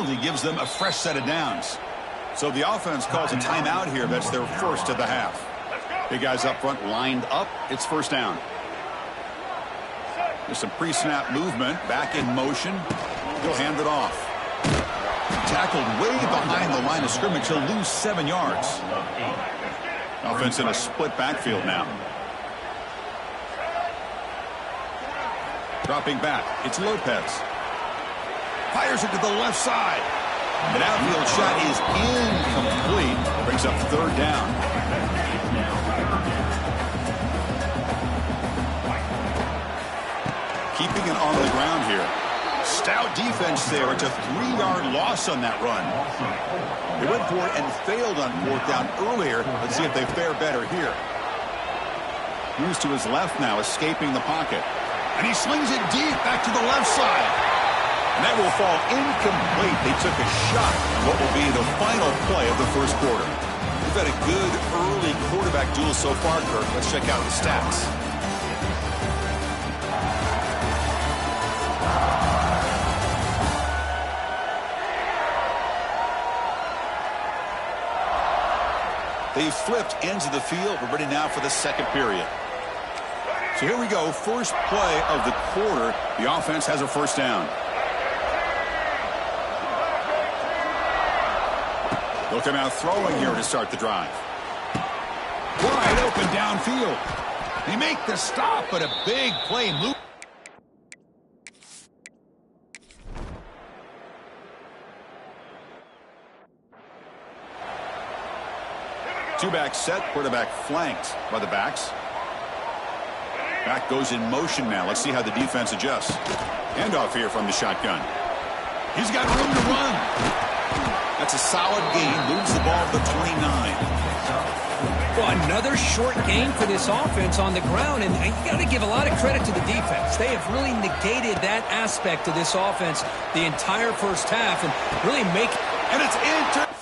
penalty gives them a fresh set of downs. So the offense calls a timeout here. That's their first of the half. Big guys up front lined up. It's first down. There's some pre-snap movement. Back in motion. He'll hand it off. Tackled way behind the line of scrimmage. He'll lose 7 yards. Offense in a split backfield now. Dropping back. It's Lopez. Fires it to the left side. An outfield shot is incomplete. Brings up third down. Keeping it on the ground here. Stout defense there. It's a 3-yard loss on that run. They went for it and failed on fourth down earlier. Let's see if they fare better here. Moves to his left now, escaping the pocket. And he slings it deep back to the left side. And that will fall incomplete. They took a shot on what will be the final play of the first quarter. We've had a good early quarterback duel so far, Kirk. Let's check out the stats. They've flipped ends of the field. We're ready now for the second period. So here we go. First play of the quarter. The offense has a first down. They'll come out throwing here to start the drive. Wide open downfield. They make the stop, but a big play. Two-back set, quarterback flanked by the backs. Back goes in motion now. Let's see how the defense adjusts. Handoff here from the shotgun. He's got room to run. That's a solid gain. Moves the ball to the 29. Well, another short gain for this offense on the ground, and you got to give a lot of credit to the defense. They have really negated that aspect of this offense the entire first half and really make... And it's into...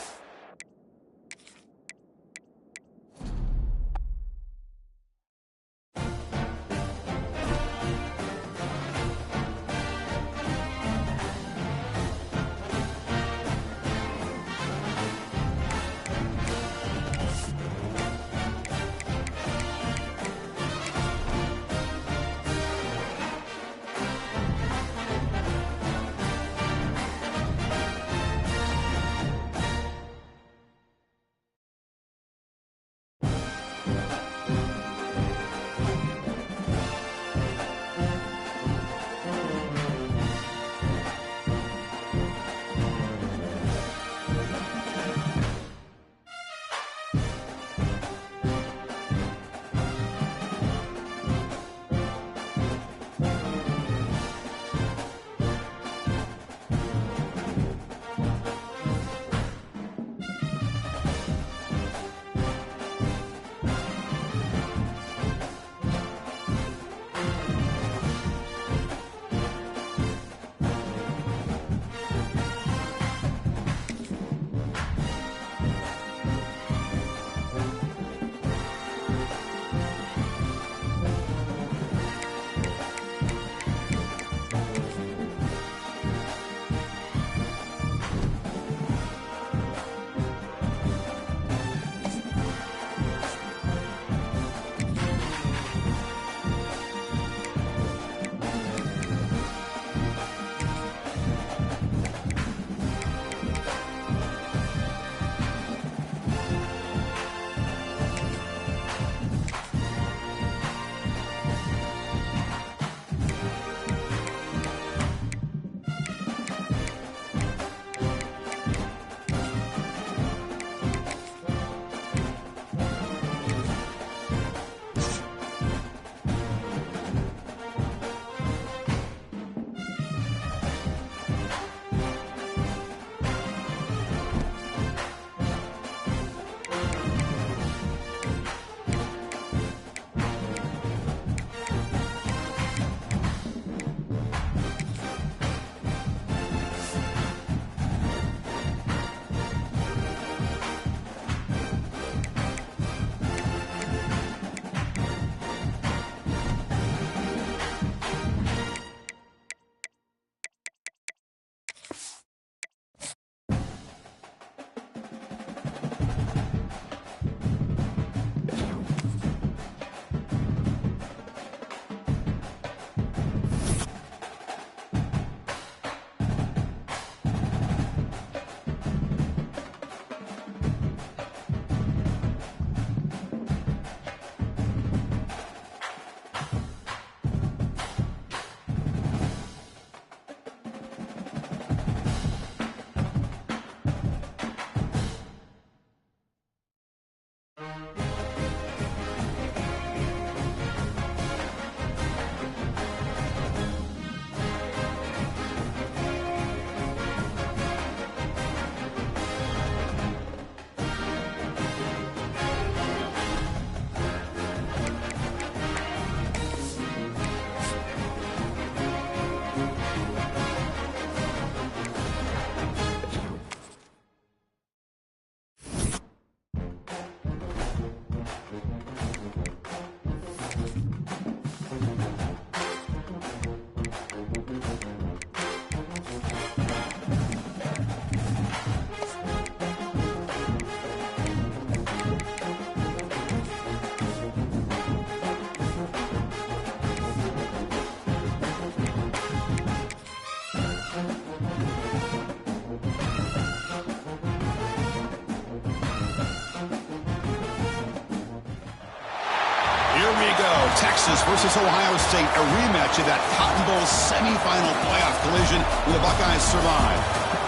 we go. Texas versus Ohio State, a rematch of that Cotton Bowl semifinal playoff collision where the Buckeyes survive.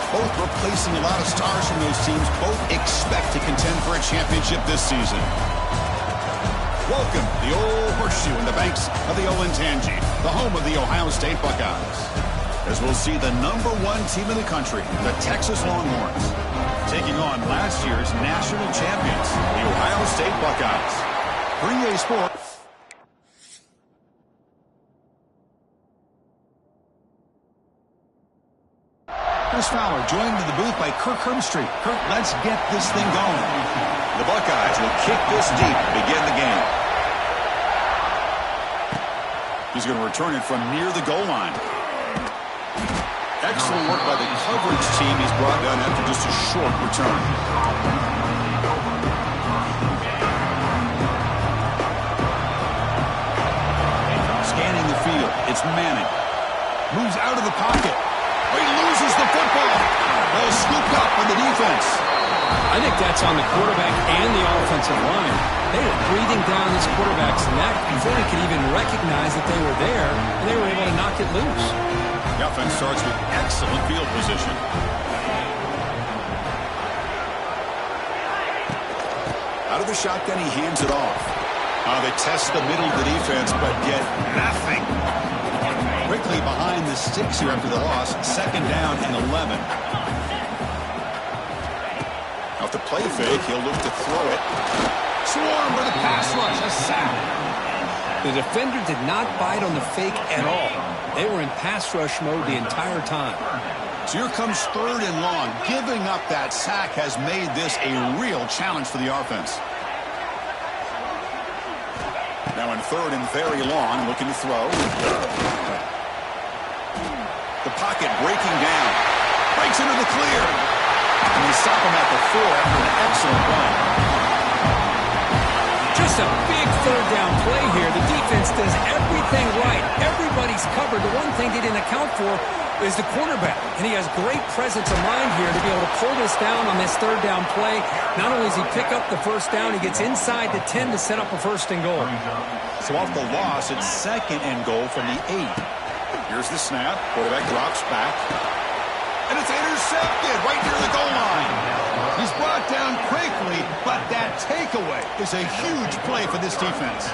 Both replacing a lot of stars from those teams. Both expect to contend for a championship this season. Welcome to the Old Horseshoe in the banks of the Olentangy, the home of the Ohio State Buckeyes. As we'll see the #1 team in the country, the Texas Longhorns, taking on last year's national champions, the Ohio State Buckeyes. For EA Sports. Chris Fowler joined in the booth by Kirk Hermstreet. Kirk, let's get this thing going. The Buckeyes will kick this deep to begin the game. He's going to return it from near the goal line. Excellent work by the coverage team. He's brought down after just a short return. Scanning the field. It's Manning. Moves out of the pocket. He loses the football. Well, scooped up on the defense. I think that's on the quarterback and the offensive line. They were breathing down this quarterback's neck before he could even recognize that they were there, and they were able to knock it loose. The offense starts with excellent field position. Out of the shotgun, he hands it off. They test the middle of the defense, but get nothing. Quickly behind the sticks here after the loss. 2nd down and 11. Off the play fake, he'll look to throw it. Swarm for the pass rush. A sack. The defender did not bite on the fake at all. They were in pass rush mode the entire time. So here comes 3rd and long. Giving up that sack has made this a real challenge for the offense. Now in 3rd and very long, looking to throw. The pocket breaking down. Breaks into the clear. And they stop him at the 4 after an excellent run. Just a big 3rd down play here. The defense does everything right. Everybody's covered. The one thing they didn't account for is the quarterback. And he has great presence of mind here to be able to pull this down on this 3rd down play. Not only does he pick up the 1st down, he gets inside the 10 to set up a 1st and goal. So off the loss, it's 2nd and goal from the 8. Here's the snap. Quarterback drops back. And it's intercepted right near the goal line. He's brought down quickly, but that takeaway is a huge play for this defense.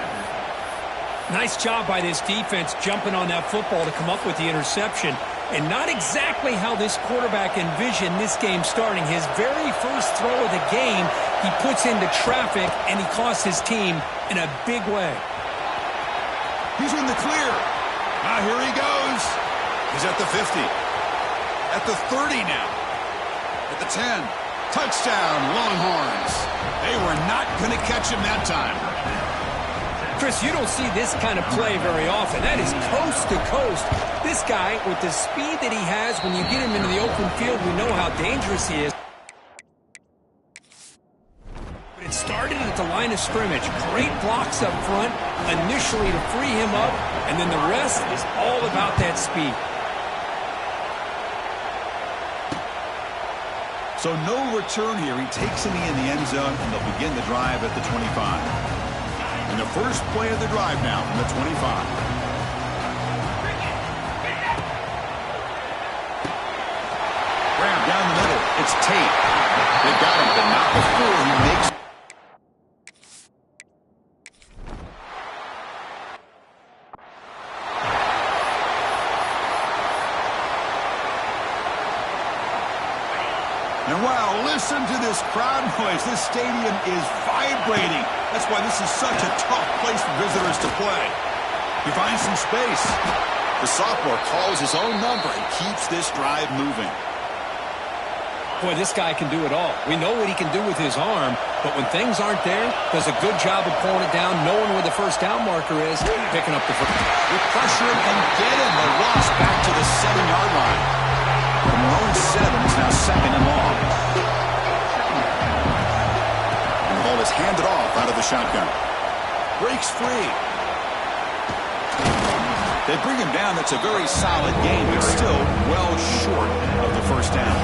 Nice job by this defense jumping on that football to come up with the interception. And not exactly how this quarterback envisioned this game starting. His very first throw of the game, he puts into traffic, and he costs his team in a big way. He's in the clear. Now here he goes. He's at the 50. At the 30 now. At the 10. Touchdown, Longhorns. They were not going to catch him that time. Chris, you don't see this kind of play very often. That is coast to coast. This guy, with the speed that he has, when you get him into the open field, we know how dangerous he is. But it started at the line of scrimmage. Great blocks up front, initially to free him up, and then the rest is all about that speed. So no return here. He takes it in the end zone, and they'll begin the drive at the 25. And the first play of the drive now from the 25. Grab down the middle. It's Tate. They got him, but not before he makes. And wow, listen to this crowd noise. This stadium is vibrating. That's why this is such a tough place for visitors to play. He finds some space. The sophomore calls his own number and keeps this drive moving. Boy, this guy can do it all. We know what he can do with his arm, but when things aren't there, does a good job of pulling it down, knowing where the 1st down marker is, picking up the first. With pressure and get him. The loss back to the 7-yard line. From their own 7, it's now 2nd and long. And the ball is handed off out of the shotgun. Breaks free. They bring him down. That's a very solid game, but still well short of the 1st down.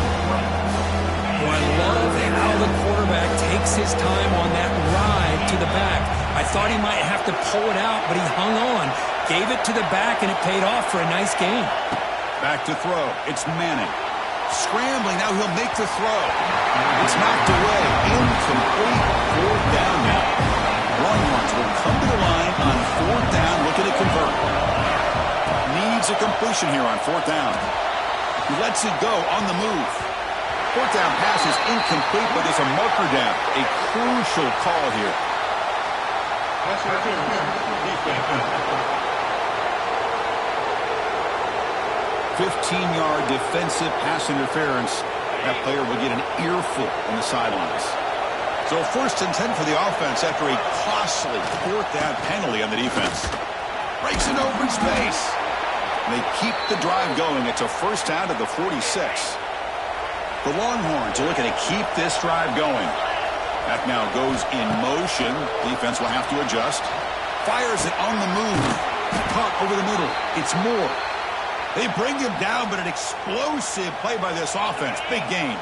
Well, I love how the quarterback takes his time on that ride to the back. I thought he might have to pull it out, but he hung on, gave it to the back, and it paid off for a nice gain. Back to throw. It's Manning. Scrambling. Now he'll make the throw. It's knocked away. Incomplete. Fourth down now. Longhorns will come to the line on fourth down, looking to convert. Needs a completion here on fourth down. He lets it go on the move. Fourth down pass is incomplete, but there's a marker down. A crucial call here. 15-yard defensive pass interference. That player will get an earful on the sidelines. So first and 10 for the offense after a costly fourth down penalty on the defense. Breaks an open space. They keep the drive going. It's a first down to the 46. The Longhorns are looking to keep this drive going. That now goes in motion. Defense will have to adjust. Fires it on the move. Caught over the middle. It's Moore. They bring him down, but an explosive play by this offense. Big gain.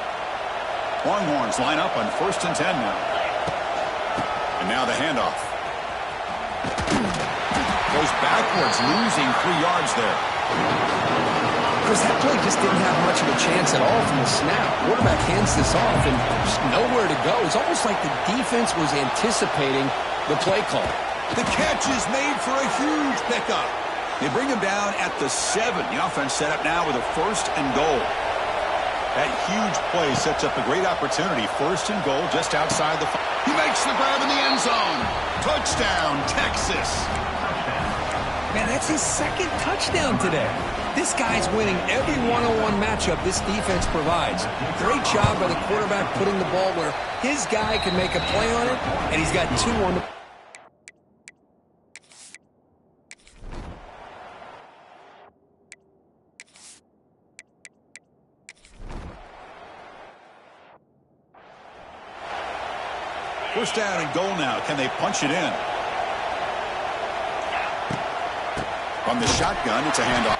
Longhorns line up on first and 10 now. And now the handoff. Goes backwards, losing 3 yards there. Chris, that play just didn't have much of a chance at all from the snap. Quarterback hands this off and just nowhere to go. It's almost like the defense was anticipating the play call. The catch is made for a huge pickup. They bring him down at the 7. The offense set up now with a first and goal. That huge play sets up a great opportunity. First and goal just outside the 5. He makes the grab in the end zone. Touchdown, Texas. Man, that's his second touchdown today. This guy's winning every one-on-one matchup this defense provides. Great job by the quarterback putting the ball where his guy can make a play on it, and he's got 2 on the... First down and goal now. Can they punch it in? From the shotgun, it's a handoff.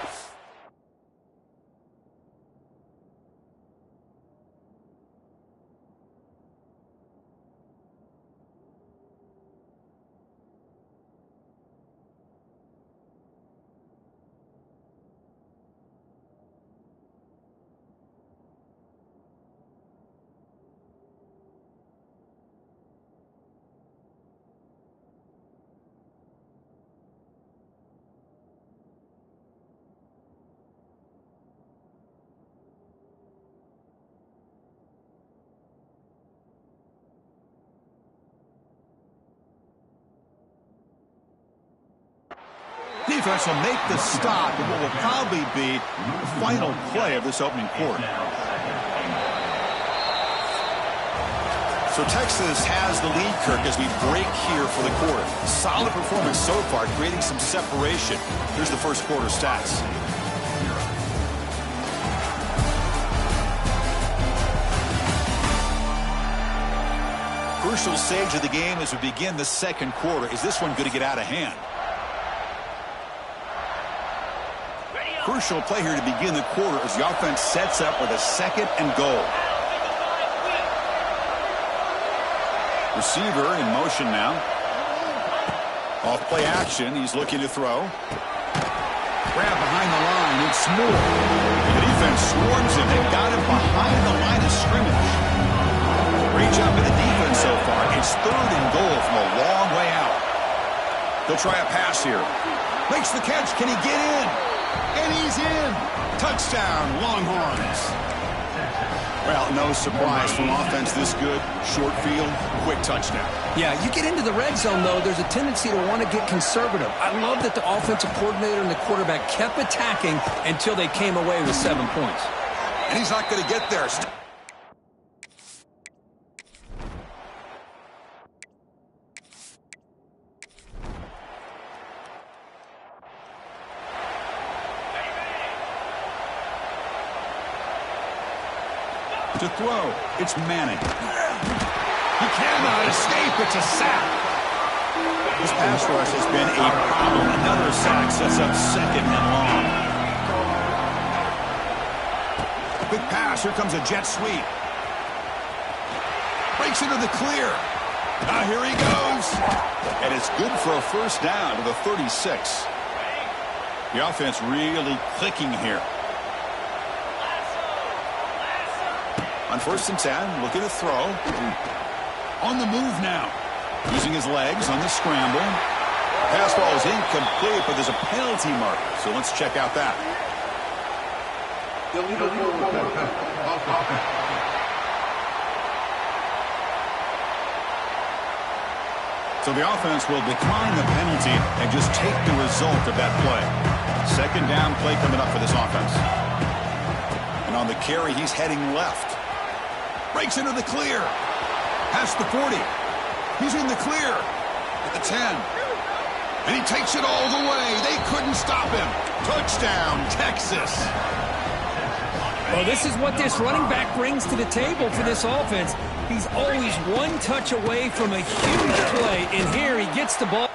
Defense will make the stop in what will probably be the final play of this opening quarter. So Texas has the lead, Kirk, as we break here for the quarter. Solid performance so far, creating some separation. Here's the first quarter stats. Crucial stage of the game as we begin the second quarter. Is this one going to get out of hand? Crucial play here to begin the quarter as the offense sets up with a second and goal. Receiver in motion now. Off play action. He's looking to throw. Grab behind the line. It's Moore. The defense swarms him. They've got him behind the line of scrimmage. Great job by the defense so far. It's third and goal from a long way out. They'll try a pass here. Makes the catch. Can he get in? And he's in. Touchdown, Longhorns. Well, no surprise from offense this good. Short field, quick touchdown. Yeah, you get into the red zone, though, there's a tendency to want to get conservative. I love that the offensive coordinator and the quarterback kept attacking until they came away with 7 points. And he's not going to get there. To throw, it's Manning. He cannot escape. It's a sack. This pass rush has been a problem. Another sack sets up second and long. Quick pass. Here comes a jet sweep. Breaks into the clear. Here he goes. And it's good for a first down to the 36. The offense really clicking here. On 1st and 10, looking to throw. On the move now. Using his legs on the scramble. Pass ball is incomplete, but there's a penalty mark. So let's check out that. So the offense will decline the penalty and just take the result of that play. 2nd down play coming up for this offense. And on the carry, he's heading left. Breaks into the clear. Past the 40. He's in the clear. At the 10. And he takes it all the way. They couldn't stop him. Touchdown, Texas. Well, this is what this running back brings to the table for this offense. He's always one touch away from a huge play. And here he gets the ball.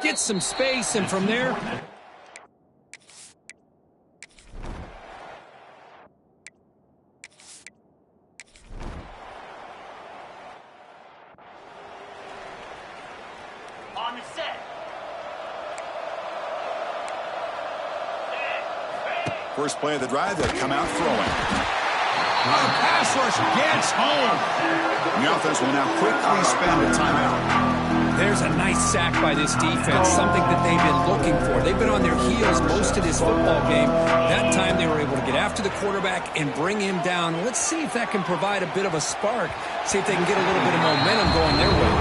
Gets some space, and from there, on the set. First play of the drive, they'll come out throwing. The pass rush gets home. The offense will now quickly spend a timeout. there's a nice sack by this defense, something that they've been looking for. They've been on their heels most of this football game. That time they were able to get after the quarterback and bring him down. Let's see if that can provide a bit of a spark, see if they can get a little bit of momentum going their way.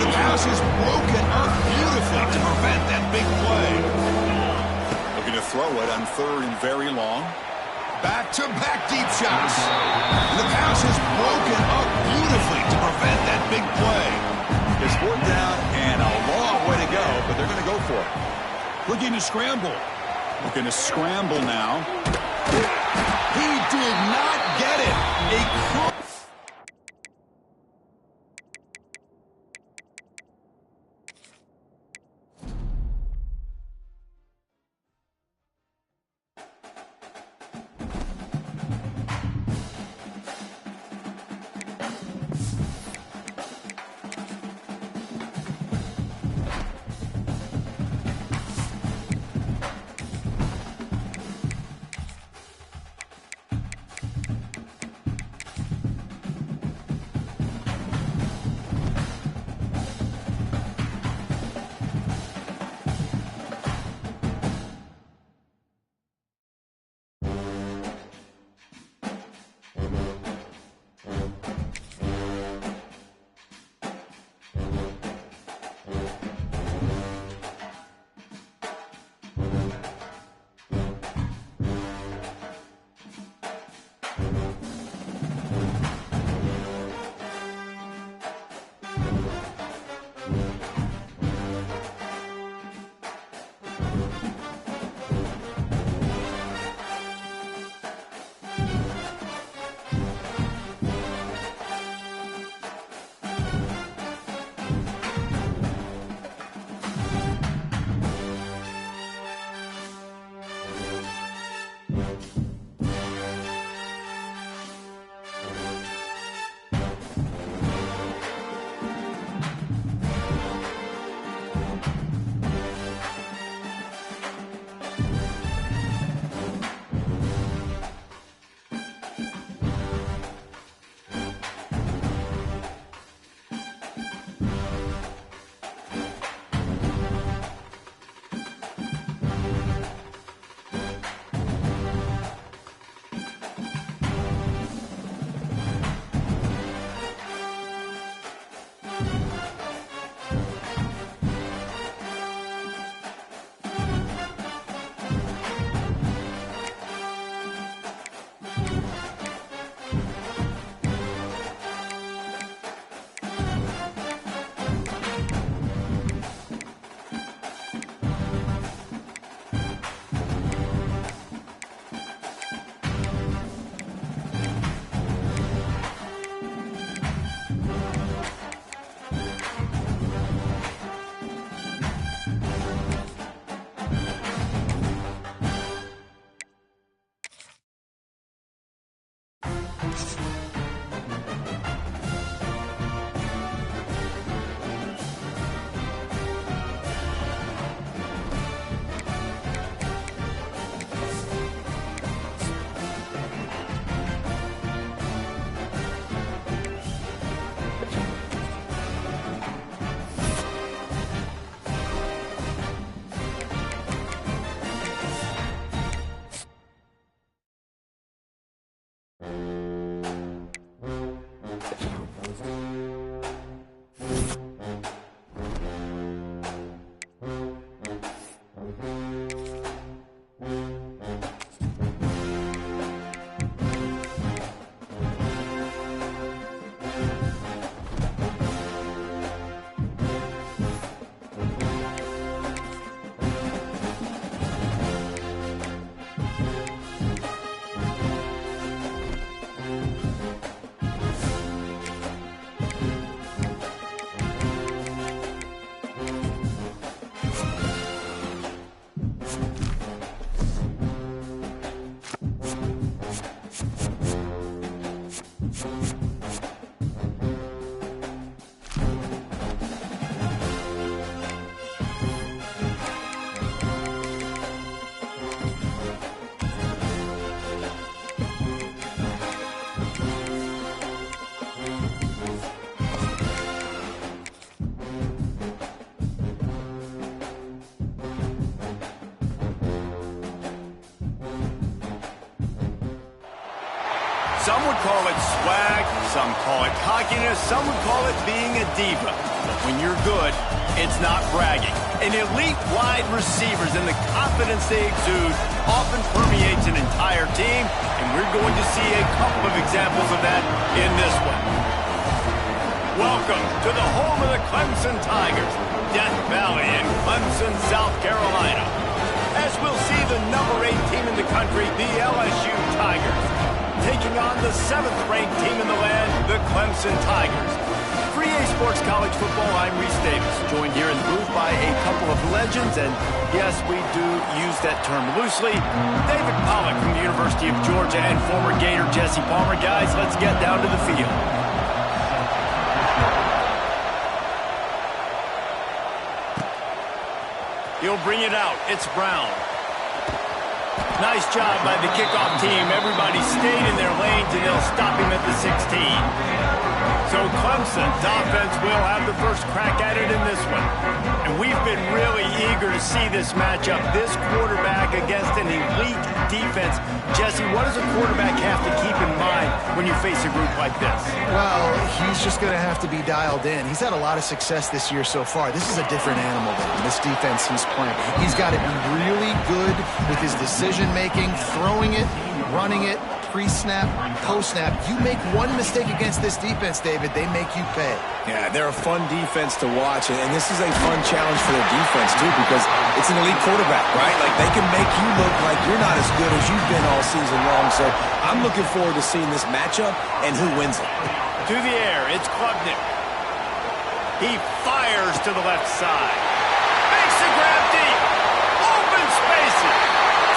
The pass is broken up beautifully to prevent that big play. Looking to throw it on 3rd and very long. Back-to-back deep shots. And the pass is broken up beautifully to prevent that big play. It's 4th down and a long way to go, but they're going to go for it. Looking to scramble. Looking to scramble now. He did not get it. Some would call it swag, some call it cockiness, some would call it being a diva. But when you're good, it's not bragging. An elite wide receivers and the confidence they exude often permeates an entire team, and we're going to see a couple of examples of that in this one. Welcome to the home of the Clemson Tigers, Death Valley in Clemson, South Carolina. As we'll see the number 8 team in the country, the LSU Tigers, taking on the 7th-ranked team in the land, the Clemson Tigers. For EA Sports College Football, I'm Reese Davis, joined here in the booth by a couple of legends, and yes, we do use that term loosely. David Pollack from the University of Georgia and former Gator Jesse Palmer. Guys, let's get down to the field. He'll bring it out. It's Brown. Nice job by the kickoff team. Everybody stayed in their lanes, and they'll stop him at the 16. So Clemson's offense will have the first crack at it in this one. And we've been really eager to see this matchup, this quarterback against an elite defense. Jesse, what does a quarterback have to keep in mind when you face a group like this? Well, he's just going to have to be dialed in. He's had a lot of success this year so far. This is a different animal than this defense he's playing. He's got to be really good with his decision-making, throwing it, running it, pre-snap, post-snap. You make one mistake against this defense, David, they make you pay. Yeah, they're a fun defense to watch, and this is a fun challenge for their defense, too, because it's an elite quarterback, right? Like, they can make you look like you're not as good as you've been all season long, so I'm looking forward to seeing this matchup and who wins it. To the air, it's Klubnik. He fires to the left side. Makes the grab deep. Open spaces.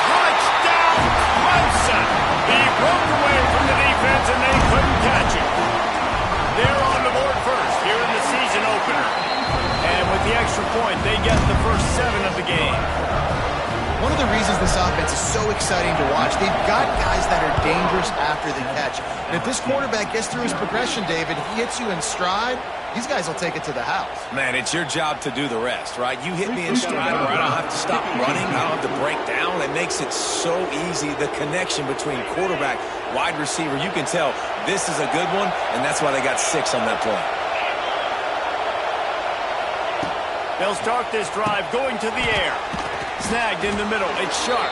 Touchdown, Clemson. He broke away from the defense, and they couldn't catch him. They're on the board first here in the season opener. And with the extra point, they get the first 7 of the game. One of the reasons this offense is so exciting to watch, they've got guys that are dangerous after the catch. And if this quarterback gets through his progression, David, he hits you in stride, these guys will take it to the house. Man, it's your job to do the rest, right? You hit me in stride where I don't have to stop running, I don't have to break down. It makes it so easy, the connection between quarterback, wide receiver. You can tell this is a good one, and that's why they got 6 on that play. They'll start this drive going to the air. Snagged in the middle. It's Sharp.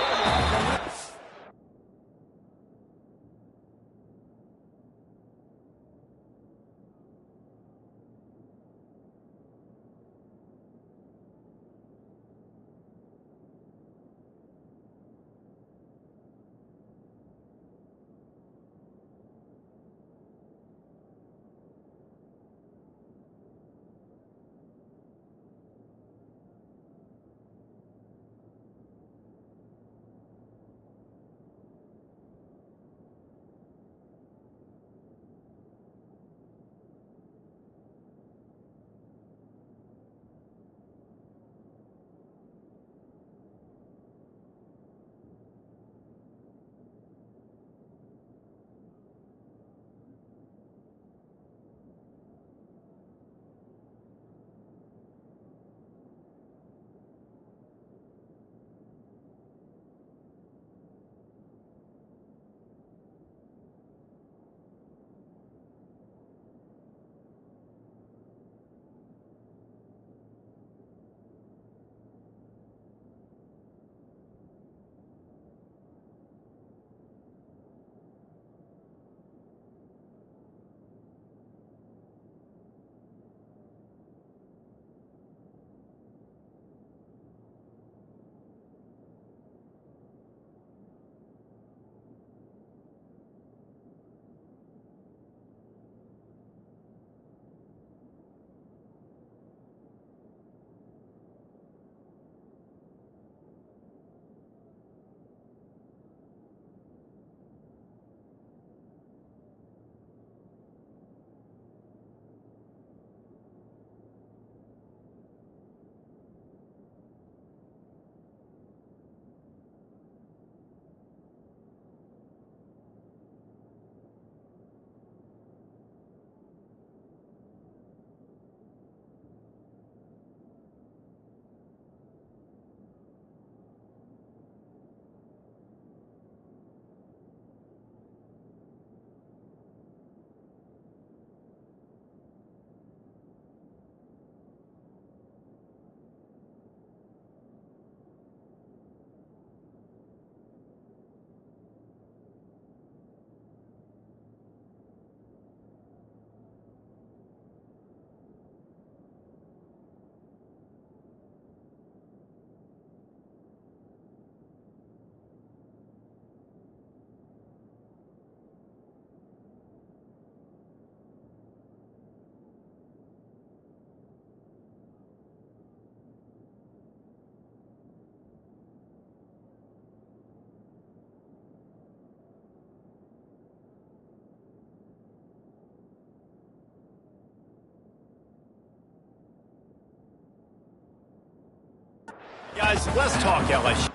guys, let's talk LSU.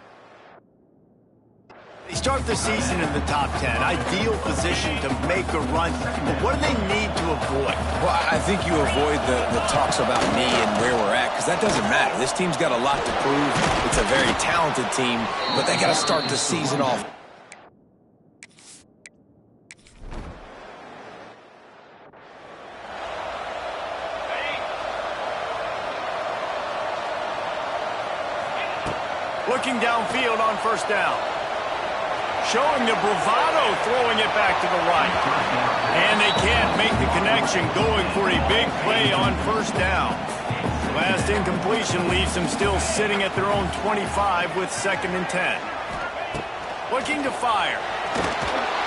They start the season in the top 10. Ideal position to make a run. But what do they need to avoid? Well, I think you avoid the talks about me and where we're at, because that doesn't matter. This team's got a lot to prove. It's a very talented team, but they got to start the season off. Looking downfield on first down. Showing the bravado, throwing it back to the right. And they can't make the connection, going for a big play on first down. Last incompletion leaves them still sitting at their own 25 with 2nd and 10. Looking to fire.